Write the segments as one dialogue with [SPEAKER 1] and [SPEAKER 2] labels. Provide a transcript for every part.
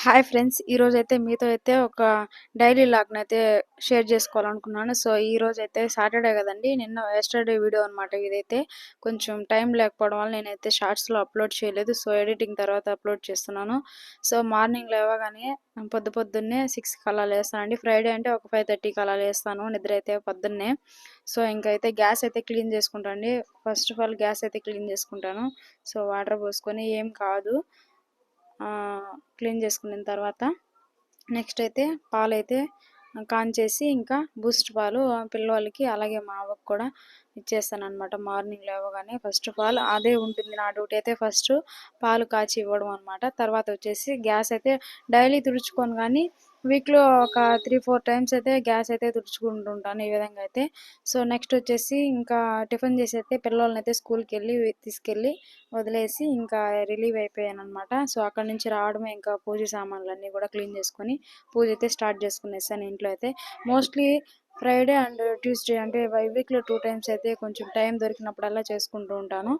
[SPEAKER 1] Hi friends, ఈరోజైతే మీతో అయితే ఒక డైలీ లాగ్‌నైతే షేర్ చేసుకోవాలనుకున్నాను. సో, ఈరోజైతే సాటర్డే గదండీ! యెస్టర్‌డే వీడియో అనమాట ఇదైతే. కొంచెం టైం లేకపోవడం వల్ల నేనైతే షార్ట్స్‌లో అప్‌లోడ్ చేయలేదు. సో, ఎడిటింగ్ తర్వాత అప్‌లోడ్ చేస్తున్నాను. సో, మార్నింగ్ లేవగానే పొద్దున్నే 6కి అలా లేస్తానండి. ఫ్రైడే అంటే ఒక 5:30కి అలా లేస్తాను. నిద్ర అయితే పొద్దున్నే. సో, ఇంకైతే గ్యాస్ అయితే క్లీన్ చేసుకుంటా అండి. ఫస్ట్ ఆఫ్ ఆల్ గ్యాస్ అయితే క్లీన్ చేసుకుంటాను. సో, వాటర్ పోసుకొని ఏం కాదు. క్లీన్ చేసుకున్న తర్వాత నెక్స్ట్ అయితే పాలైతే కాంచేసి ఇంకా బూస్ట్ పాలు పిల్లలకి అలాగే మా అవ్వకు కూడా ఇచ్చేస్తానన్నమాట. మార్నింగ్ లేవగానే ఫస్ట్ ఆఫ్ ఆల్ అదే ఉంటుంది నా డ్యూటీ అయితే. ఫస్ట్ పాలు కాచి ఇవ్వడం అనమాట. తర్వాత వచ్చేసి గ్యాస్ అయితే డైలీ తుడుచుకోను కానీ వీక్లో ఒక 3-4 టైమ్స్ అయితే గ్యాస్ అయితే తుడుచుకుంటుంటాను ఈ విధంగా అయితే. సో నెక్స్ట్ వచ్చేసి ఇంకా టిఫిన్ చేసి అయితే పిల్లల్ని అయితే స్కూల్కి వెళ్ళి తీసుకెళ్ళి వదిలేసి ఇంకా రిలీవ్ అయిపోయాను అనమాట. సో అక్కడ నుంచి రావడమే ఇంకా పూజ సామాన్లు అన్నీ కూడా క్లీన్ చేసుకొని పూజ అయితే స్టార్ట్ చేసుకునేసాను ఇంట్లో అయితే. మోస్ట్లీ ఫ్రైడే అండ్ ట్యూస్డే అంటే వీక్లో 2 టైమ్స్ అయితే కొంచెం టైం దొరికినప్పుడల్లా చేసుకుంటూ ఉంటాను.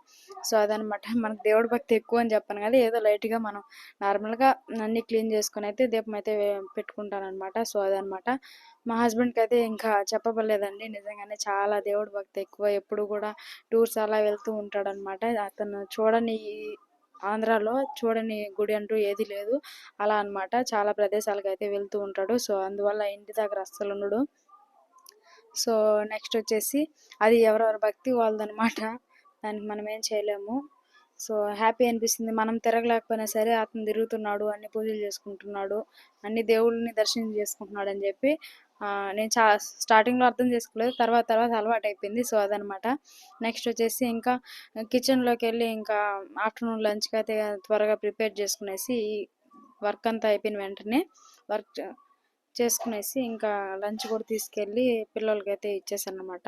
[SPEAKER 1] సో అదనమాట. మనకు దేవుడి భక్తి ఎక్కువ అని చెప్పాను కదా, ఏదో లైట్గా మనం నార్మల్గా అన్నీ క్లీన్ చేసుకుని అయితే దీపం అయితే పెట్టుకుంటాను అనమాట. సో అదనమాట. మా హస్బెండ్కి అయితే ఇంకా చెప్పబడలేదండి, నిజంగానే చాలా దేవుడి భక్తి ఎక్కువ. ఎప్పుడు కూడా టూర్స్ అలా వెళ్తూ ఉంటాడనమాట. అతను చూడని ఆంధ్రాలో చూడని గుడి అంటూ ఏది లేదు అలా అన్నమాట. చాలా ప్రదేశాలకు అయితే వెళ్తూ ఉంటాడు. సో అందువల్ల ఇంటి దగ్గర అస్సలు ఉండడు. సో నెక్స్ట్ వచ్చేసి అది ఎవరెవరి భక్తి వాళ్ళదనమాట. దానికి మనం ఏం చేయలేము. సో హ్యాపీ అనిపిస్తుంది, మనం తిరగలేకపోయినా సరే అతను తిరుగుతున్నాడు, అన్ని పూజలు చేసుకుంటున్నాడు, అన్ని దేవుళ్ళని దర్శనం చేసుకుంటున్నాడు అని చెప్పి నేను స్టార్టింగ్లో అర్థం చేసుకోలేదు, తర్వాత తర్వాత అలవాటు అయిపోయింది. సో అదనమాట. నెక్స్ట్ వచ్చేసి ఇంకా కిచెన్లోకి వెళ్ళి ఇంకా ఆఫ్టర్నూన్ లంచ్కి అయితే త్వరగా ప్రిపేర్ చేసుకునేసి వర్క్ అంతా అయిపోయిన వెంటనే వర్క్ చేసుకునేసి ఇంకా లంచ్ కూడా తీసుకెళ్ళి పిల్లలకైతే ఇచ్చేసానమాట,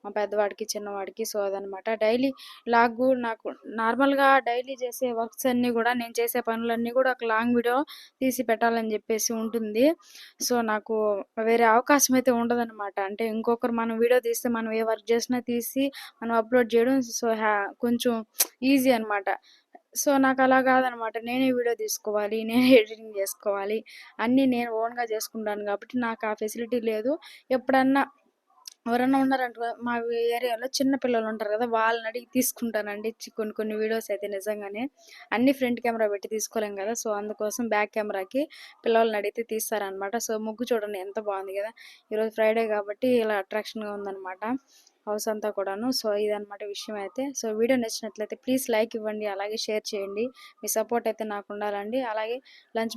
[SPEAKER 1] మా పెద్దవాడికి చిన్నవాడికి. సో అదనమాట డైలీ లాగు. నాకు నార్మల్గా డైలీ చేసే వర్క్స్ అన్నీ కూడా, నేను చేసే పనులన్నీ కూడా ఒక లాంగ్ వీడియో తీసి పెట్టాలని చెప్పేసి ఉంటుంది. సో నాకు వేరే అవకాశం అయితే ఉండదన్నమాట. అంటే ఇంకొకరు మనం వీడియో తీస్తే మనం ఏ వర్క్ చేసినా తీసి మనం అప్లోడ్ చేయడం సో కొంచెం ఈజీ అనమాట. సో నాకు అలా కాదనమాట. నేనే వీడియో తీసుకోవాలి, నేనే ఎడిటింగ్ చేసుకోవాలి, అన్నీ నేను ఓన్గా చేసుకుంటాను కాబట్టి నాకు ఆ ఫెసిలిటీ లేదు. ఎప్పుడన్నా ఎవరన్నా ఉన్నారంటే మా ఏరియాలో చిన్న పిల్లలు ఉంటారు కదా, వాళ్ళని అడిగి తీసుకుంటానండి కొన్ని కొన్ని వీడియోస్ అయితే. నిజంగానే అన్ని ఫ్రంట్ కెమెరా పెట్టి తీసుకోలేం కదా, సో అందుకోసం బ్యాక్ కెమెరాకి పిల్లల్ని అడిగితే తీస్తారనమాట. సో ముగ్గు చూడండి ఎంత బాగుంది కదా, ఈరోజు ఫ్రైడే కాబట్టి ఇలా అట్రాక్షన్గా ఉందనమాట హౌస్ అంతా కూడాను. సో ఇదనమాట విషయం అయితే. సో వీడియో నచ్చినట్లయితే ప్లీజ్ లైక్ ఇవ్వండి, అలాగే షేర్ చేయండి. మీ సపోర్ట్ అయితే నాకు ఉండాలండి. అలాగే లంచ్